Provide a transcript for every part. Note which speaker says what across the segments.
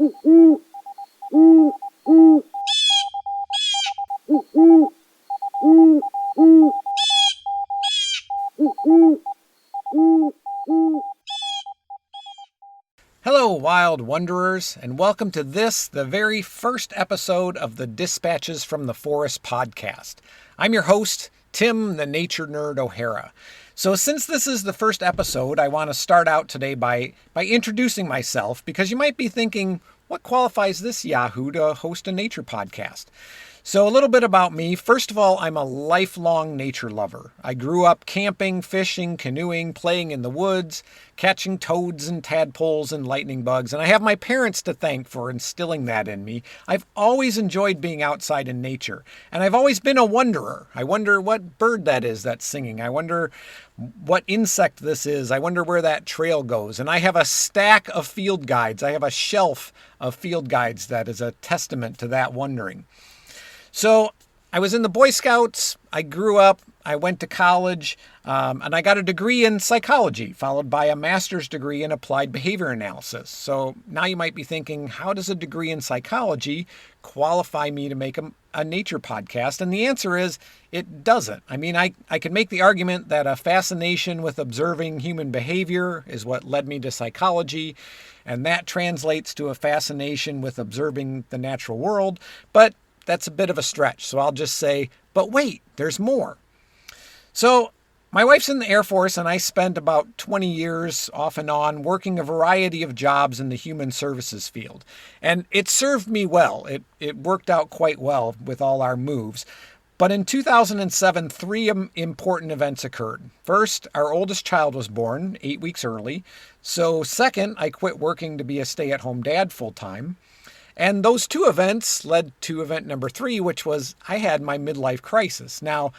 Speaker 1: Hello, wild wanderers, and welcome to the very first episode of the Dispatches from the Forest podcast. I'm your host, Tim the Nature Nerd O'Hara. So since this is the first episode, I want to start out today by introducing myself, because you might be thinking, what qualifies this yahoo to host a nature podcast? So a little bit about me. First of all, I'm a lifelong nature lover. I grew up camping, fishing, canoeing, playing in the woods, catching toads and tadpoles and lightning bugs, and I have my parents to thank for instilling that in me. I've always enjoyed being outside in nature, and I've always been a wanderer. I wonder what bird that is that's singing. I wonder what insect this is. I wonder where that trail goes. And I have a stack of field guides. I have a shelf of field guides that is a testament to that wondering. So I was in the Boy Scouts, I grew up, I went to college, and I got a degree in psychology, followed by a master's degree in applied behavior analysis. So now you might be thinking, how does a degree in psychology qualify me to make a nature podcast? And the answer is, it doesn't. I mean, I could make the argument that a fascination with observing human behavior is what led me to psychology, and that translates to a fascination with observing the natural world, but that's a bit of a stretch, so I'll just say, but wait, there's more. So my wife's in the Air Force, and I spent about 20 years off and on working a variety of jobs in the human services field. And it served me well. It worked out quite well with all our moves. But in 2007, three important events occurred. First, our oldest child was born 8 weeks early. So second, I quit working to be a stay-at-home dad full-time. And those two events led to event number 3, which was I had my midlife crisis. Now,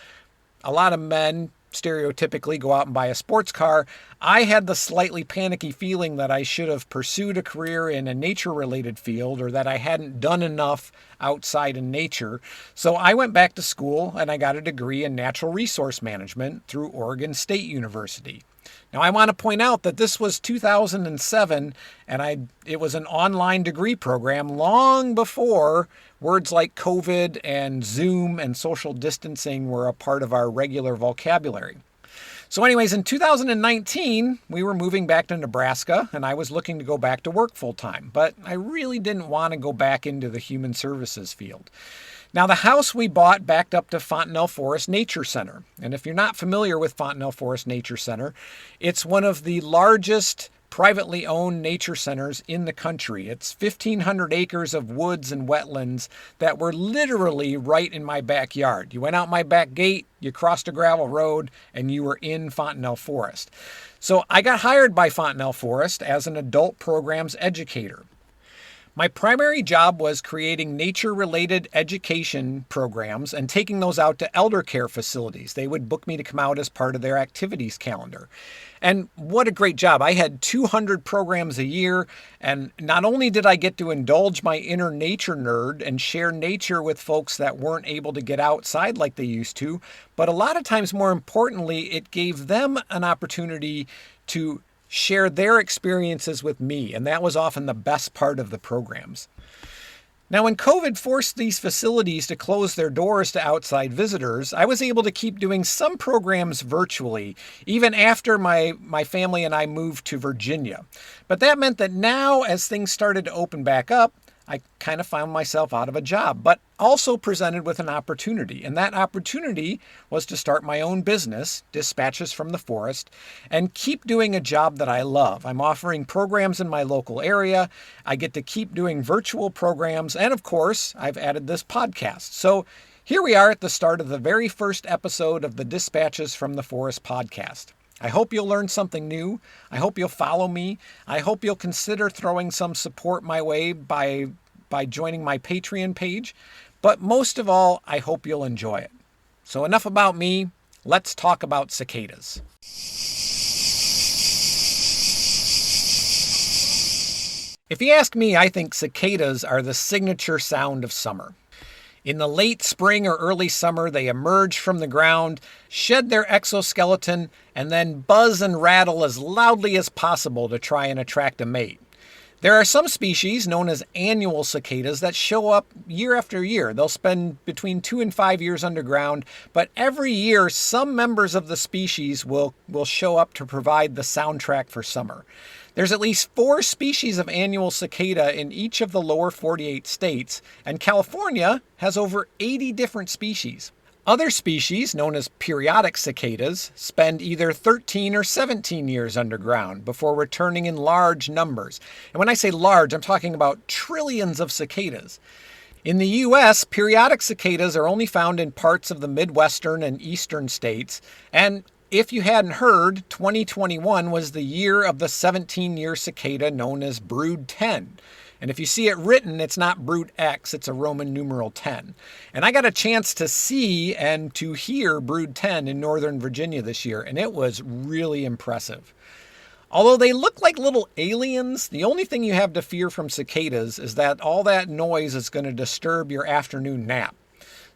Speaker 1: a lot of men stereotypically go out and buy a sports car. I had the slightly panicky feeling that I should have pursued a career in a nature-related field, or that I hadn't done enough outside in nature. So I went back to school and I got a degree in natural resource management through Oregon State University. Now, I want to point out that this was 2007, and it was an online degree program long before words like COVID and Zoom and social distancing were a part of our regular vocabulary. So anyways, in 2019, we were moving back to Nebraska, and I was looking to go back to work full-time, but I really didn't want to go back into the human services field. Now, the house we bought backed up to Fontenelle Forest Nature Center. And if you're not familiar with Fontenelle Forest Nature Center, it's one of the largest privately owned nature centers in the country. It's 1,500 acres of woods and wetlands that were literally right in my backyard. You went out my back gate, you crossed a gravel road, and you were in Fontenelle Forest. So I got hired by Fontenelle Forest as an adult programs educator. My primary job was creating nature-related education programs and taking those out to elder care facilities. They would book me to come out as part of their activities calendar. And what a great job. I had 200 programs a year, and not only did I get to indulge my inner nature nerd and share nature with folks that weren't able to get outside like they used to, but a lot of times, more importantly, it gave them an opportunity to share their experiences with me, and that was often the best part of the programs. Now, when COVID forced these facilities to close their doors to outside visitors, I was able to keep doing some programs virtually, even after my family and I moved to Virginia. But that meant that now, as things started to open back up, I kind of found myself out of a job, but also presented with an opportunity. And that opportunity was to start my own business, Dispatches from the Forest, and keep doing a job that I love. I'm offering programs in my local area. I get to keep doing virtual programs. And of course, I've added this podcast. So here we are at the start of the very first episode of the Dispatches from the Forest podcast. I hope you'll learn something new. I hope you'll follow me. I hope you'll consider throwing some support my way by joining my Patreon page. But most of all, I hope you'll enjoy it. So enough about me. Let's talk about cicadas. If you ask me, I think cicadas are the signature sound of summer. In the late spring or early summer, they emerge from the ground, shed their exoskeleton, and then buzz and rattle as loudly as possible to try and attract a mate. There are some species known as annual cicadas that show up year after year. They'll spend between 2 and 5 years underground, but every year some members of the species will show up to provide the soundtrack for summer. There's at least 4 species of annual cicada in each of the lower 48 states, and California has over 80 different species. Other species, known as periodic cicadas, spend either 13 or 17 years underground before returning in large numbers. And when I say large, I'm talking about trillions of cicadas. In the U.S., periodic cicadas are only found in parts of the Midwestern and Eastern states, and if you hadn't heard, 2021 was the year of the 17-year cicada known as brood 10. And if you see it written, it's not brood X, it's a Roman numeral 10. And I got a chance to see and to hear brood 10 in Northern Virginia this year, and it was really impressive. Although they look like little aliens, the only thing you have to fear from cicadas is that all that noise is going to disturb your afternoon nap.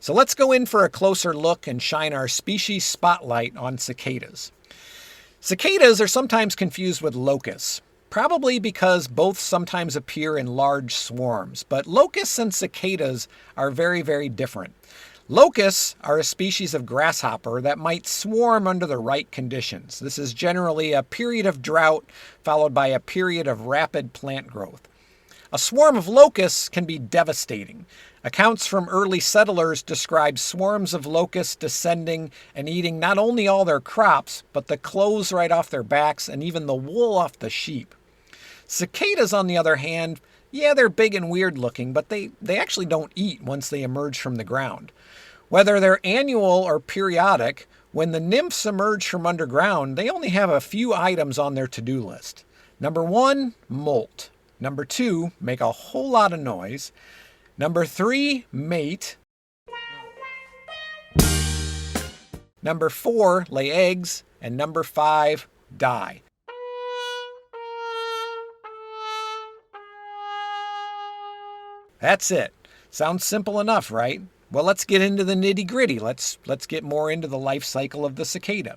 Speaker 1: So let's go in for a closer look and shine our species spotlight on cicadas. Cicadas are sometimes confused with locusts. Probably because both sometimes appear in large swarms, but locusts and cicadas are very, very different. Locusts are a species of grasshopper that might swarm under the right conditions. This is generally a period of drought followed by a period of rapid plant growth. A swarm of locusts can be devastating. Accounts from early settlers describe swarms of locusts descending and eating not only all their crops, but the clothes right off their backs and even the wool off the sheep. Cicadas, on the other hand, they're big and weird looking, but they actually don't eat once they emerge from the ground. Whether they're annual or periodic, when the nymphs emerge from underground, they only have a few items on their to-do list. Number 1, molt. Number 2, make a whole lot of noise. Number 3, mate. Number 4, lay eggs. And number 5, die. That's it. Sounds simple enough, right? Well, let's get into the nitty-gritty. Let's get more into the life cycle of the cicada.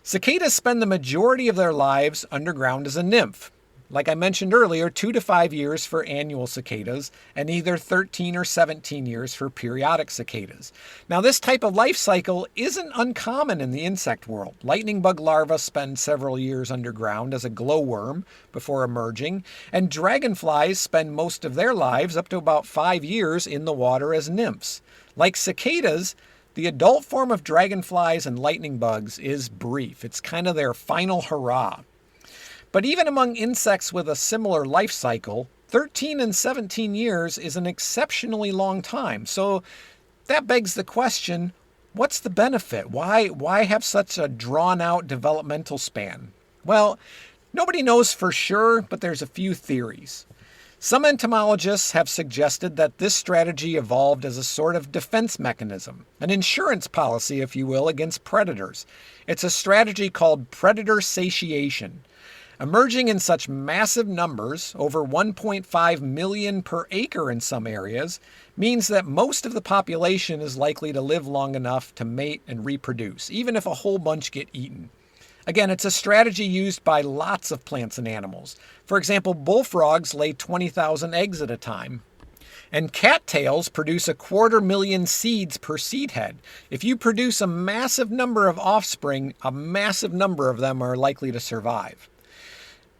Speaker 1: Cicadas spend the majority of their lives underground as a nymph. Like I mentioned earlier, 2 to 5 years for annual cicadas and either 13 or 17 years for periodic cicadas. Now, this type of life cycle isn't uncommon in the insect world. Lightning bug larvae spend several years underground as a glowworm before emerging, and dragonflies spend most of their lives, up to about 5 years, in the water as nymphs. Like cicadas, the adult form of dragonflies and lightning bugs is brief. It's kind of their final hurrah. But even among insects with a similar life cycle, 13 and 17 years is an exceptionally long time. So that begs the question, what's the benefit? Why have such a drawn-out developmental span? Well, nobody knows for sure, but there's a few theories. Some entomologists have suggested that this strategy evolved as a sort of defense mechanism, an insurance policy, if you will, against predators. It's a strategy called predator satiation. Emerging in such massive numbers, over 1.5 million per acre in some areas, means that most of the population is likely to live long enough to mate and reproduce, even if a whole bunch get eaten. Again, it's a strategy used by lots of plants and animals. For example, bullfrogs lay 20,000 eggs at a time. And cattails produce 250,000 seeds per seed head. If you produce a massive number of offspring, a massive number of them are likely to survive.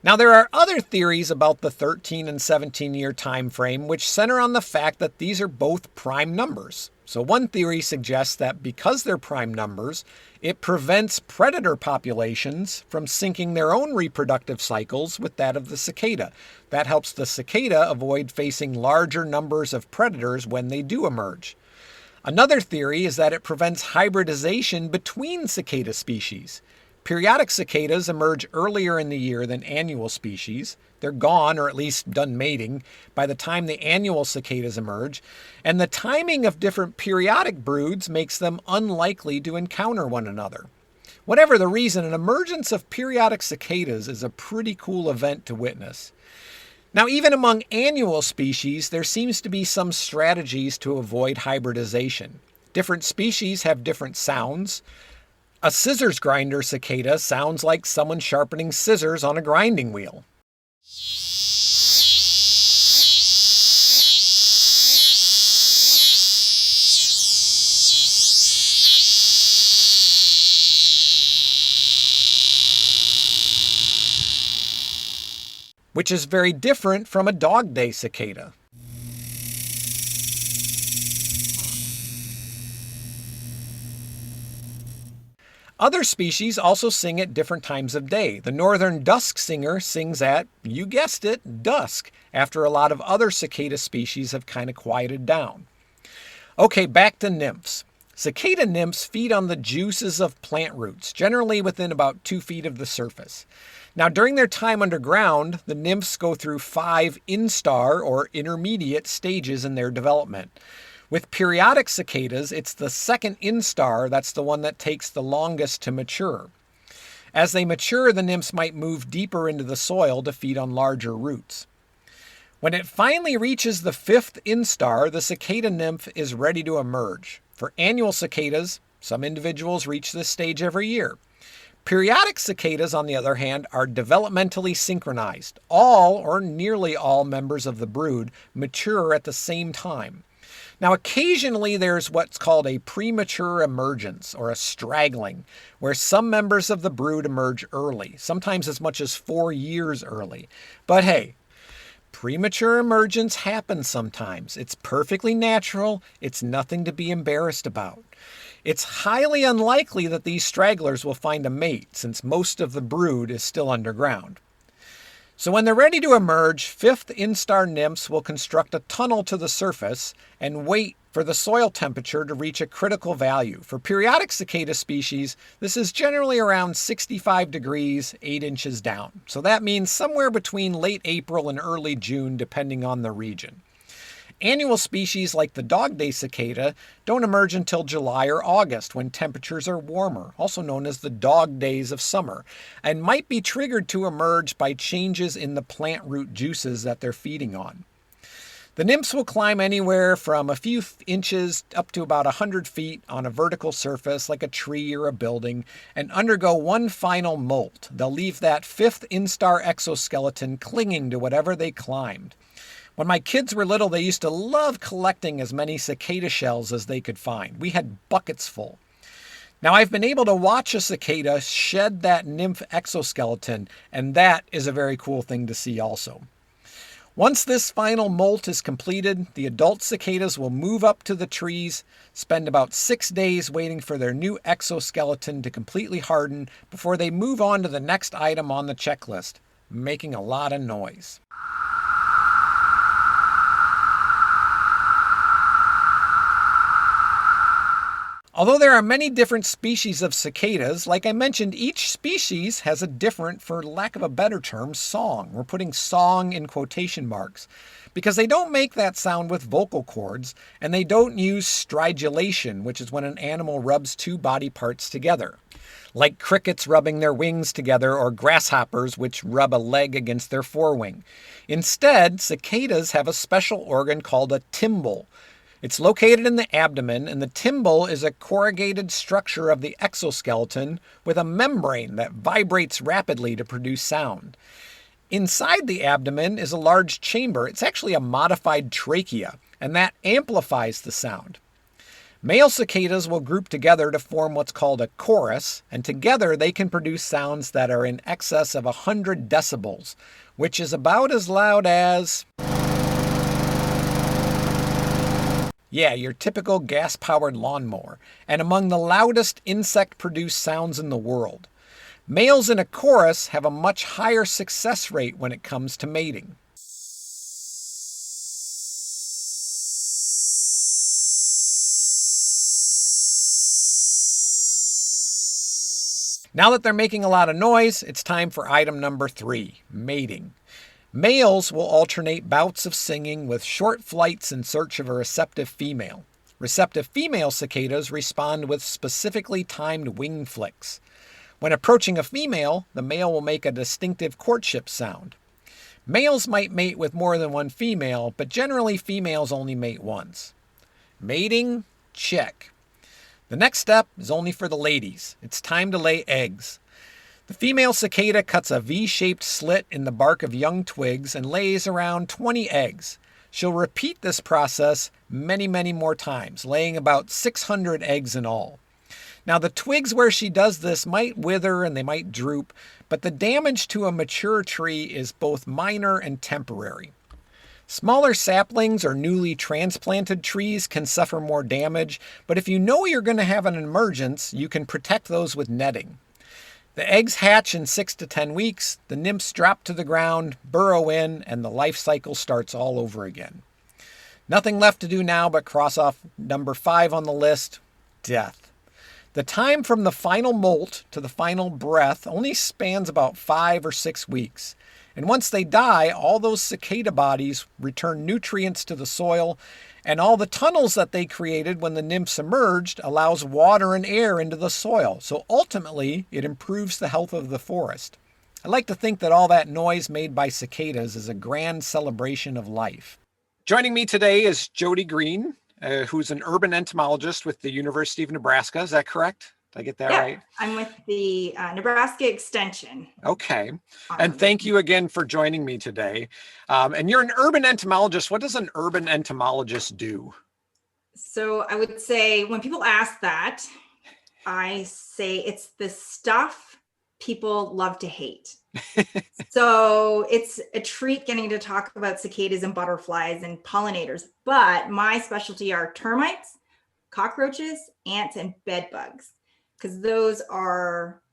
Speaker 1: Now, there are other theories about the 13 and 17 year time frame which center on the fact that these are both prime numbers. So one theory suggests that because they're prime numbers, it prevents predator populations from syncing their own reproductive cycles with that of the cicada. That helps the cicada avoid facing larger numbers of predators when they do emerge. Another theory is that it prevents hybridization between cicada species. Periodic cicadas emerge earlier in the year than annual species. They're gone, or at least done mating, by the time the annual cicadas emerge, and the timing of different periodic broods makes them unlikely to encounter one another. Whatever the reason, an emergence of periodic cicadas is a pretty cool event to witness. Now, even among annual species, there seems to be some strategies to avoid hybridization. Different species have different sounds. A scissors grinder cicada sounds like someone sharpening scissors on a grinding wheel. which is very different from a dog day cicada. Other species also sing at different times of day. The northern dusk singer sings at, you guessed it, dusk, after a lot of other cicada species have kind of quieted down. Okay, back to nymphs. Cicada nymphs feed on the juices of plant roots, generally within about 2 feet of the surface. Now, during their time underground, the nymphs go through 5 instar or intermediate stages in their development. With periodic cicadas, it's the second instar that's the one that takes the longest to mature. As they mature, the nymphs might move deeper into the soil to feed on larger roots. When it finally reaches the 5th instar, the cicada nymph is ready to emerge. For annual cicadas, some individuals reach this stage every year. Periodic cicadas, on the other hand, are developmentally synchronized. All, or nearly all, members of the brood mature at the same time. Now, occasionally there's what's called a premature emergence, or a straggling, where some members of the brood emerge early, sometimes as much as 4 years early. But hey, premature emergence happens sometimes. It's perfectly natural. It's nothing to be embarrassed about. It's highly unlikely that these stragglers will find a mate, since most of the brood is still underground. So when they're ready to emerge, 5th instar nymphs will construct a tunnel to the surface and wait for the soil temperature to reach a critical value. For periodic cicada species, this is generally around 65 degrees, 8 inches down. So that means somewhere between late April and early June, depending on the region. Annual species like the dog day cicada don't emerge until July or August, when temperatures are warmer, also known as the dog days of summer, and might be triggered to emerge by changes in the plant root juices that they're feeding on. The nymphs will climb anywhere from a few inches up to about 100 feet on a vertical surface like a tree or a building and undergo one final molt. They'll leave that 5th instar exoskeleton clinging to whatever they climbed. When my kids were little, they used to love collecting as many cicada shells as they could find. We had buckets full. Now, I've been able to watch a cicada shed that nymph exoskeleton, and that is a very cool thing to see also. Once this final molt is completed, the adult cicadas will move up to the trees, spend about 6 days waiting for their new exoskeleton to completely harden before they move on to the next item on the checklist, making a lot of noise. Although there are many different species of cicadas, like I mentioned, each species has a different, for lack of a better term, song. We're putting song in quotation marks, because they don't make that sound with vocal cords, and they don't use stridulation, which is when an animal rubs 2 body parts together, like crickets rubbing their wings together or grasshoppers which rub a leg against their forewing. Instead, cicadas have a special organ called a tymbal. It's located in the abdomen, and the tymbal is a corrugated structure of the exoskeleton with a membrane that vibrates rapidly to produce sound. Inside the abdomen is a large chamber. It's actually a modified trachea, and that amplifies the sound. Male cicadas will group together to form what's called a chorus, and together they can produce sounds that are in excess of 100 decibels, which is about as loud as... yeah, your typical gas-powered lawnmower, and among the loudest insect-produced sounds in the world. Males in a chorus have a much higher success rate when it comes to mating. Now that they're making a lot of noise, it's time for item number 3, mating. Males will alternate bouts of singing with short flights in search of a receptive female. Receptive female cicadas respond with specifically timed wing flicks. When approaching a female, the male will make a distinctive courtship sound. Males might mate with more than one female, but generally females only mate once. Mating? Check. The next step is only for the ladies. It's time to lay eggs. The female cicada cuts a V-shaped slit in the bark of young twigs and lays around 20 eggs. She'll repeat this process many more times, laying about 600 eggs in all. Now, the twigs where she does this might wither and they might droop, but the damage to a mature tree is both minor and temporary. Smaller saplings or newly transplanted trees can suffer more damage, but if you know you're going to have an emergence, you can protect those with netting. The eggs hatch in 6 to 10 weeks, the nymphs drop to the ground, burrow in, and the life cycle starts all over again. Nothing left to do now but cross off number 5 on the list, death. The time from the final molt to the final breath only spans about 5 or 6 weeks. And once they die, all those cicada bodies return nutrients to the soil, and all the tunnels that they created when the nymphs emerged allows water and air into the soil. So ultimately, it improves the health of the forest. I like to think that all that noise made by cicadas is a grand celebration of life. Joining me today is Jody Green, who's an urban entomologist with the University of Nebraska. Is that correct? Did I get that right?
Speaker 2: I'm with the Nebraska Extension.
Speaker 1: Okay. And thank you again for joining me today. And you're an urban entomologist. What does an urban entomologist do?
Speaker 2: So I would say when people ask that, I say it's the stuff people love to hate. So it's a treat getting to talk about cicadas and butterflies and pollinators. But my specialty are termites, cockroaches, ants, and bed bugs. Because those are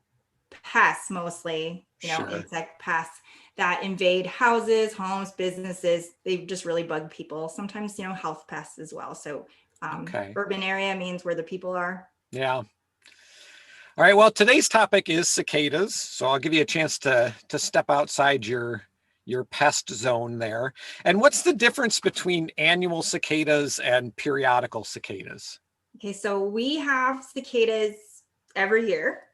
Speaker 2: pests mostly, insect pests that invade houses, homes, businesses. They just really bug people. Sometimes, health pests as well. So urban area means where the people are.
Speaker 1: Yeah. All right. Well, today's topic is cicadas. So I'll give you a chance to step outside your pest zone there. And what's the difference between annual cicadas and periodical cicadas?
Speaker 2: Okay, so we have cicadas every year,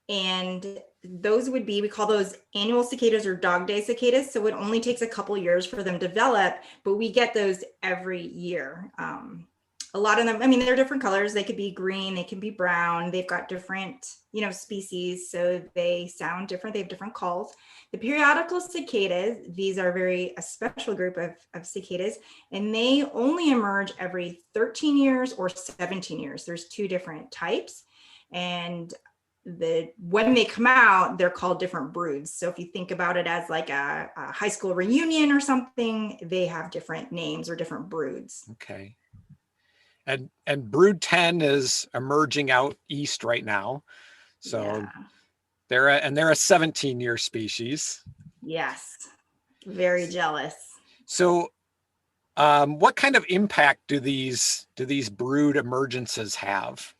Speaker 2: and those would be, we call those annual cicadas or dog day cicadas. So it only takes a couple of years for them to develop, but we get those every year. A lot of them, they're different colors. They could be green, they can be brown. They've got different, species, so they sound different. They have different calls. The periodical cicadas, these are a special group of cicadas, and they only emerge every 13 years or 17 years. There's 2 different types. And when they come out, they're called different broods. So if you think about it as like a high school reunion or something, they have different names or different broods.
Speaker 1: Okay. And brood 10 is emerging out east right now. So they're a 17-year species.
Speaker 2: Yes. Very jealous.
Speaker 1: So what kind of impact do these brood emergences have?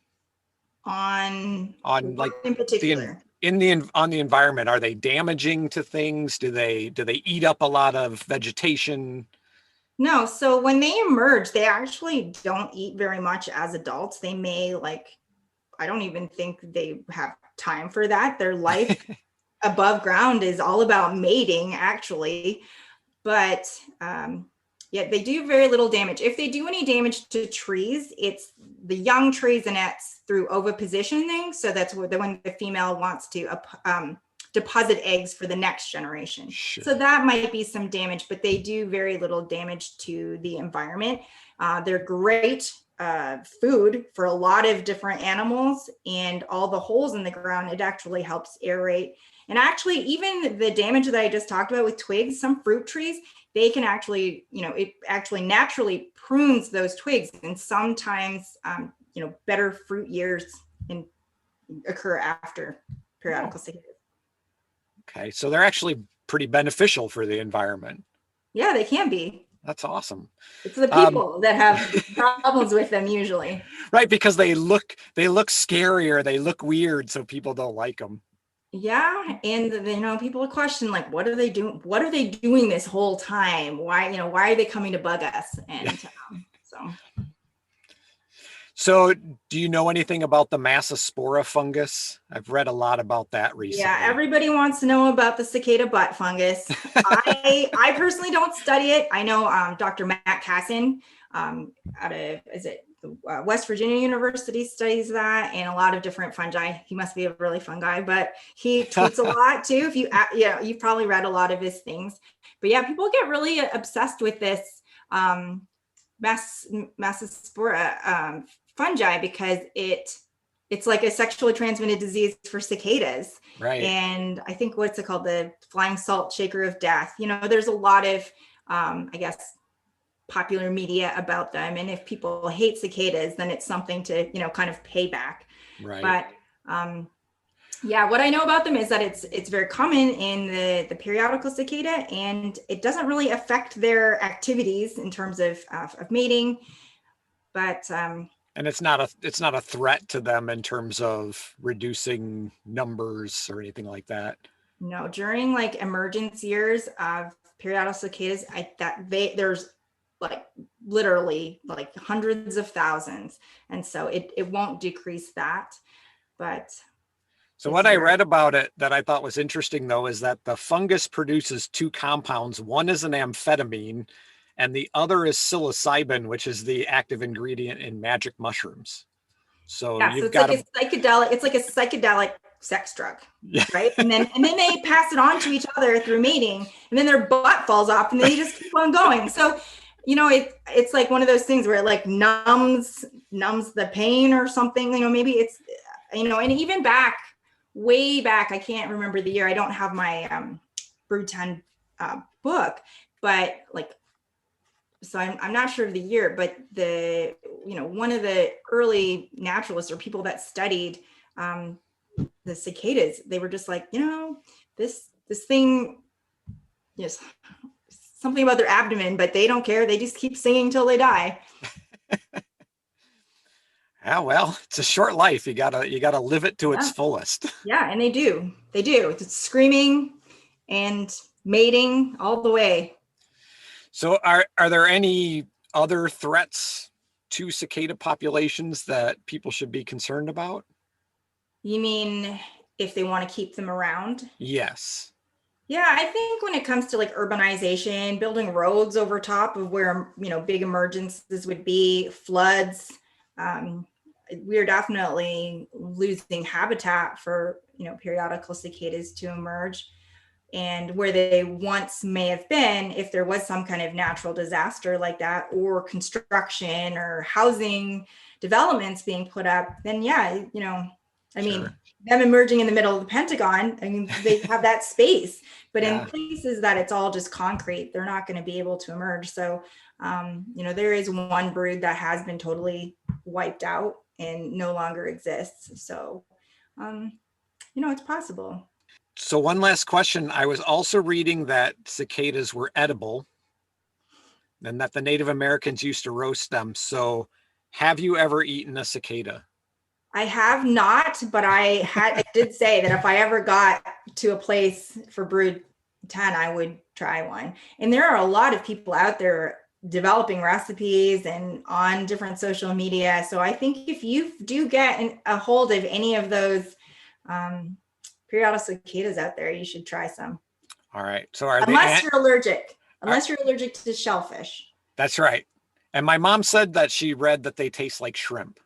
Speaker 2: On
Speaker 1: like
Speaker 2: in particular
Speaker 1: on the environment? Are they damaging to things? Do they eat up a lot of vegetation?
Speaker 2: No. So when they emerge, they actually don't eat very much as adults. They may I don't even think they have time for that. Their life above ground is all about mating, actually. But they do very little damage. If they do any damage to trees, it's the young trees, and it's through ovipositioning. So that's when the female wants to deposit eggs for the next generation.
Speaker 1: Sure.
Speaker 2: So that might be some damage, but they do very little damage to the environment. They're great food for a lot of different animals, and all the holes in the ground, it actually helps aerate. And actually, even the damage that I just talked about with twigs, some fruit trees, they can actually, it actually naturally prunes those twigs. And sometimes, better fruit years occur after periodical cicadas.
Speaker 1: Okay, so they're actually pretty beneficial for the environment.
Speaker 2: Yeah, they can be.
Speaker 1: That's awesome.
Speaker 2: It's the people that have problems with them usually.
Speaker 1: Right, because they look scary or they look weird, so people don't like them.
Speaker 2: Yeah, and people question, like, what are they doing? What are they doing this whole time? Why are they coming to bug us? And
Speaker 1: So do you know anything about the Massospora fungus? I've read a lot about that recently.
Speaker 2: Yeah, everybody wants to know about the cicada butt fungus. I personally don't study it. I know Dr. Matt Casson out of, West Virginia University studies that, and a lot of different fungi. He must be a really fun guy, but he tweets a lot too. If you've probably read a lot of his things. But yeah, people get really obsessed with this Massospora fungi because it it's like a sexually transmitted disease for cicadas.
Speaker 1: Right.
Speaker 2: And I think what's it called? The flying salt shaker of death. There's a lot of, I guess, popular media about them. And if people hate cicadas, then it's something to, kind of pay back.
Speaker 1: Right.
Speaker 2: But yeah, what I know about them is that it's very common in the periodical cicada, and it doesn't really affect their activities in terms of mating. But
Speaker 1: and it's not a threat to them in terms of reducing numbers or anything like that.
Speaker 2: No, during like emergence years of periodical cicadas, there's like literally like hundreds of thousands, and so it won't decrease that. But
Speaker 1: so what I read about it that I thought was interesting, though, is that the fungus produces two compounds. One is an amphetamine, and the other is psilocybin, which is the active ingredient in magic mushrooms. So
Speaker 2: yeah,
Speaker 1: you've
Speaker 2: it's
Speaker 1: got
Speaker 2: like a psychedelic. It's like a psychedelic sex drug, right? And then they pass it on to each other through mating, and then their butt falls off, and they just keep on going. So it's like one of those things where it like numbs the pain or something. Maybe it's and even way back, I can't remember the year. I don't have my Brood 10 book, but like, so I'm not sure of the year, but one of the early naturalists or people that studied the cicadas, they were just like, this thing, something about their abdomen, but they don't care. They just keep singing till they die.
Speaker 1: Yeah, well, it's a short life. You gotta live it to its fullest.
Speaker 2: Yeah, and they do. It's screaming and mating all the way.
Speaker 1: So are there any other threats to cicada populations that people should be concerned about?
Speaker 2: You mean if they want to keep them around?
Speaker 1: Yes.
Speaker 2: Yeah, I think when it comes to like urbanization, building roads over top of where, big emergences would be, floods, we are definitely losing habitat for, periodical cicadas to emerge. And where they once may have been, if there was some kind of natural disaster like that, or construction or housing developments being put up, then yeah, mean, them emerging in the middle of the Pentagon, they have that space, but in places that it's all just concrete, they're not going to be able to emerge. So, there is one brood that has been totally wiped out and no longer exists. So, it's possible.
Speaker 1: So one last question. I was also reading that cicadas were edible and that the Native Americans used to roast them. So have you ever eaten a cicada?
Speaker 2: I have not, but I did say that if I ever got to a place for Brood 10, I would try one. And there are a lot of people out there developing recipes and on different social media. So I think if you do get a hold of any of those periodical cicadas out there, you should try some.
Speaker 1: All right. So
Speaker 2: unless you're allergic to shellfish.
Speaker 1: That's right. And my mom said that she read that they taste like shrimp.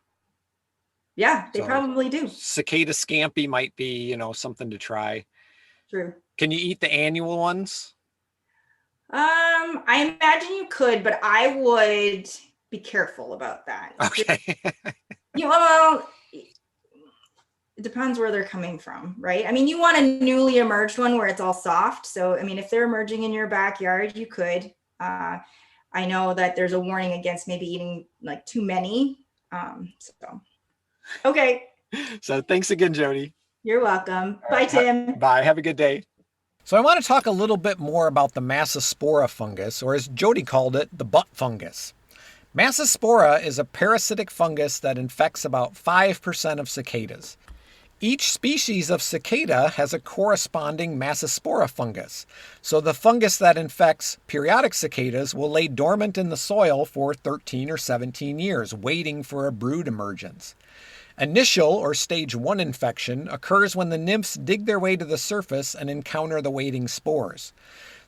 Speaker 2: Yeah, they probably do.
Speaker 1: Cicada scampi might be, something to try.
Speaker 2: True.
Speaker 1: Can you eat the annual ones?
Speaker 2: I imagine you could, but I would be careful about that.
Speaker 1: Okay.
Speaker 2: It depends where they're coming from, right? I mean, you want a newly emerged one where it's all soft. So, if they're emerging in your backyard, you could. I know that there's a warning against maybe eating like too many. Okay.
Speaker 1: So thanks again, Jody.
Speaker 2: You're welcome. Bye, Tim.
Speaker 1: Bye. Have a good day. So I want to talk a little bit more about the Massospora fungus, or as Jody called it, the butt fungus. Massospora is a parasitic fungus that infects about 5% of cicadas. Each species of cicada has a corresponding Massospora fungus. So the fungus that infects periodic cicadas will lay dormant in the soil for 13 or 17 years, waiting for a brood emergence. Initial or stage 1 infection occurs when the nymphs dig their way to the surface and encounter the waiting spores.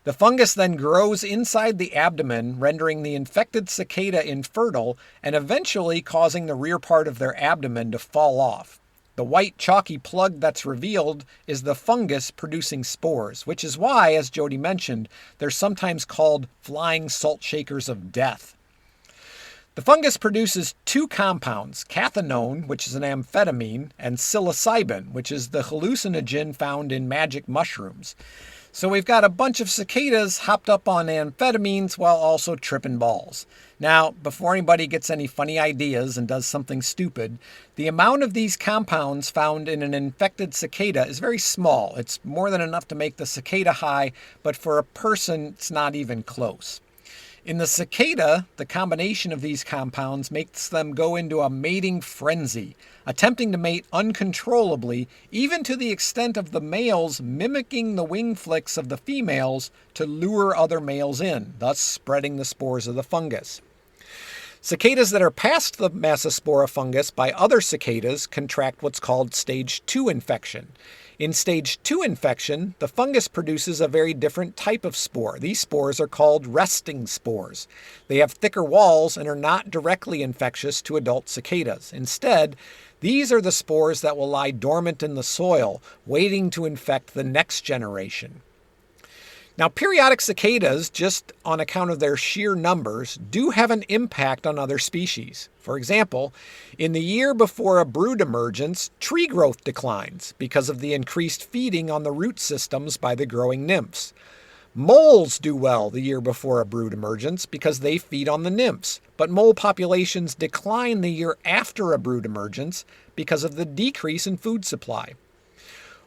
Speaker 1: The fungus then grows inside the abdomen, rendering the infected cicada infertile and eventually causing the rear part of their abdomen to fall off. The white chalky plug that's revealed is the fungus producing spores, which is why, as Jody mentioned, they're sometimes called flying salt shakers of death. The fungus produces two compounds, cathinone, which is an amphetamine, and psilocybin, which is the hallucinogen found in magic mushrooms. So we've got a bunch of cicadas hopped up on amphetamines while also tripping balls. Now, before anybody gets any funny ideas and does something stupid, the amount of these compounds found in an infected cicada is very small. It's more than enough to make the cicada high, but for a person, it's not even close. In the cicada, the combination of these compounds makes them go into a mating frenzy, attempting to mate uncontrollably, even to the extent of the males mimicking the wing flicks of the females to lure other males in, thus spreading the spores of the fungus. Cicadas that are past the Massospora fungus by other cicadas contract what's called stage 2 infection. In stage 2 infection, the fungus produces a very different type of spore. These spores are called resting spores. They have thicker walls and are not directly infectious to adult cicadas. Instead, these are the spores that will lie dormant in the soil, waiting to infect the next generation. Now, periodic cicadas, just on account of their sheer numbers, do have an impact on other species. For example, in the year before a brood emergence, tree growth declines because of the increased feeding on the root systems by the growing nymphs. Moles do well the year before a brood emergence because they feed on the nymphs, but mole populations decline the year after a brood emergence because of the decrease in food supply.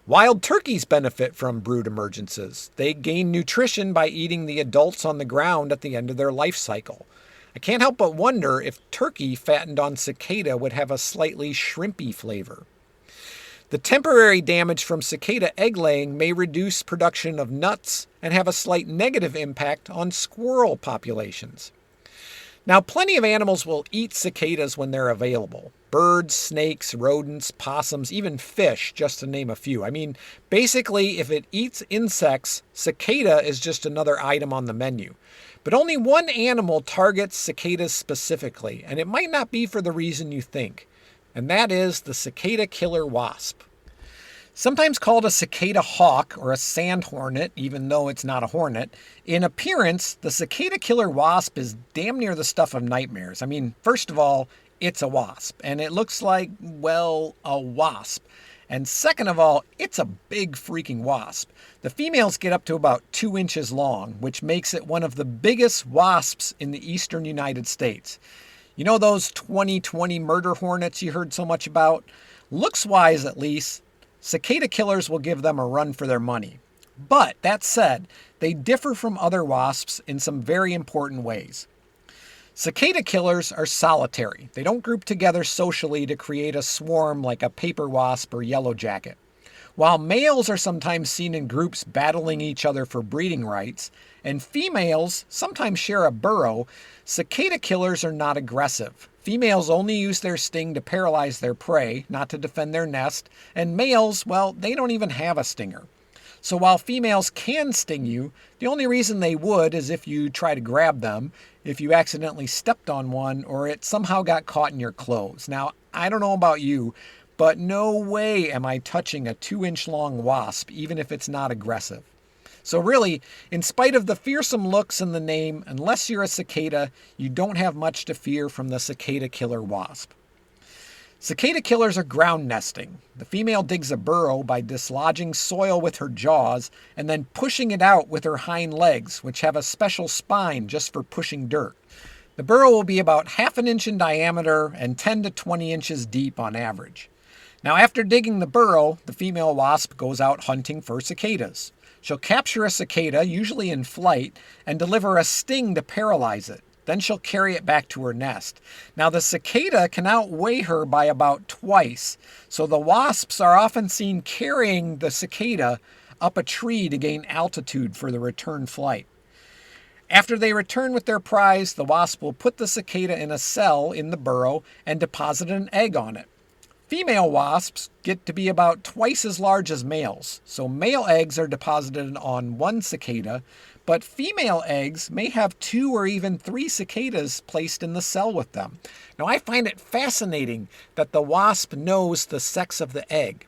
Speaker 1: Wild turkeys benefit from brood emergences. They gain nutrition by eating the adults on the ground at the end of their life cycle. I can't help but wonder if turkey fattened on cicada would have a slightly shrimpy flavor. The temporary damage from cicada egg laying may reduce production of nuts and have a slight negative impact on squirrel populations. Now, plenty of animals will eat cicadas when they're available. Birds, snakes, rodents, possums, even fish, just to name a few. I mean, basically, if it eats insects, cicada is just another item on the menu. But only one animal targets cicadas specifically, and it might not be for the reason you think, and that is the cicada killer wasp. Sometimes called a cicada hawk or a sand hornet, even though it's not a hornet, in appearance, the cicada killer wasp is damn near the stuff of nightmares. I mean, first of all, it's a wasp, and it looks like, well, a wasp. And second of all, it's a big freaking wasp. The females get up to about 2 inches long, which makes it one of the biggest wasps in the eastern United States. You know those 2020 murder hornets you heard so much about? Looks-wise, at least, cicada killers will give them a run for their money. But that said, they differ from other wasps in some very important ways. Cicada killers are solitary. They don't group together socially to create a swarm like a paper wasp or yellow jacket. While males are sometimes seen in groups battling each other for breeding rights, and females sometimes share a burrow, cicada killers are not aggressive. Females only use their sting to paralyze their prey, not to defend their nest, and males, well, they don't even have a stinger. So while females can sting you, the only reason they would is if you try to grab them, if you accidentally stepped on one, or it somehow got caught in your clothes. Now, I don't know about you, but no way am I touching a 2-inch long wasp, even if it's not aggressive. So really, in spite of the fearsome looks in the name, unless you're a cicada, you don't have much to fear from the cicada killer wasp. Cicada killers are ground nesting. The female digs a burrow by dislodging soil with her jaws and then pushing it out with her hind legs, which have a special spine just for pushing dirt. The burrow will be about 1/2 inch in diameter and 10 to 20 inches deep on average. Now, after digging the burrow, the female wasp goes out hunting for cicadas. She'll capture a cicada, usually in flight, and deliver a sting to paralyze it. Then she'll carry it back to her nest. Now, the cicada can outweigh her by about twice, so the wasps are often seen carrying the cicada up a tree to gain altitude for the return flight. After they return with their prize, the wasp will put the cicada in a cell in the burrow and deposit an egg on it. Female wasps get to be about twice as large as males, so male eggs are deposited on one cicada, but female eggs may have 2 or even 3 cicadas placed in the cell with them. Now, I find it fascinating that the wasp knows the sex of the egg.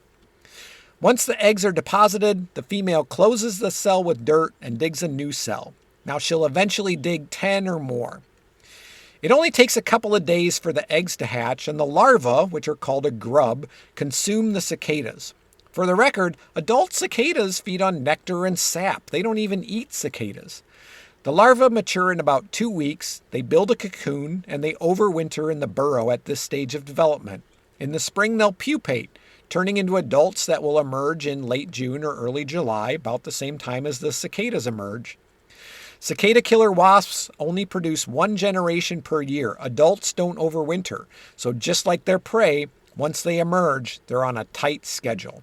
Speaker 1: Once the eggs are deposited, the female closes the cell with dirt and digs a new cell. Now, she'll eventually dig 10 or more. It only takes a couple of days for the eggs to hatch, and the larvae, which are called a grub, consume the cicadas. For the record, adult cicadas feed on nectar and sap. They don't even eat cicadas. The larvae mature in about 2 weeks, they build a cocoon, and they overwinter in the burrow at this stage of development. In the spring, they'll pupate, turning into adults that will emerge in late June or early July, about the same time as the cicadas emerge. Cicada killer wasps only produce 1 generation per year. Adults don't overwinter, so just like their prey, once they emerge, they're on a tight schedule.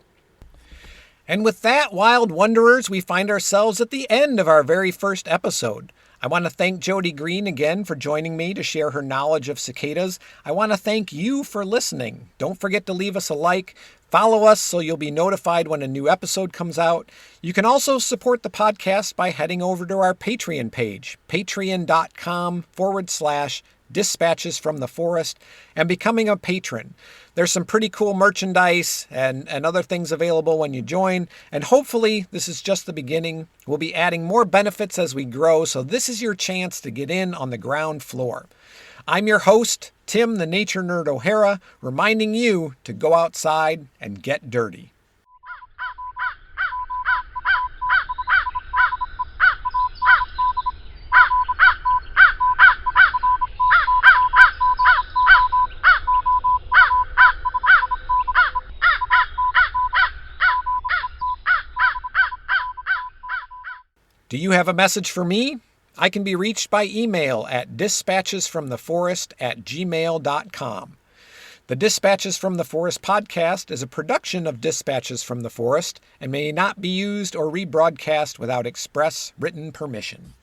Speaker 1: And with that, wild wanderers, we find ourselves at the end of our very first episode. I want to thank Jody Green again for joining me to share her knowledge of cicadas. I want to thank you for listening. Don't forget to leave us a like. Follow us so you'll be notified when a new episode comes out. You can also support the podcast by heading over to our Patreon page, patreon.com/Dispatches from the Forest, and becoming a patron. There's some pretty cool merchandise and other things available when you join, and hopefully this is just the beginning. We'll be adding more benefits as we grow, so this is your chance to get in on the ground floor. I'm your host, Tim the Nature Nerd O'Hara, reminding you to go outside and get dirty. Do you have a message for me? I can be reached by email at dispatchesfromtheforest@gmail.com. The Dispatches from the Forest podcast is a production of Dispatches from the Forest and may not be used or rebroadcast without express written permission.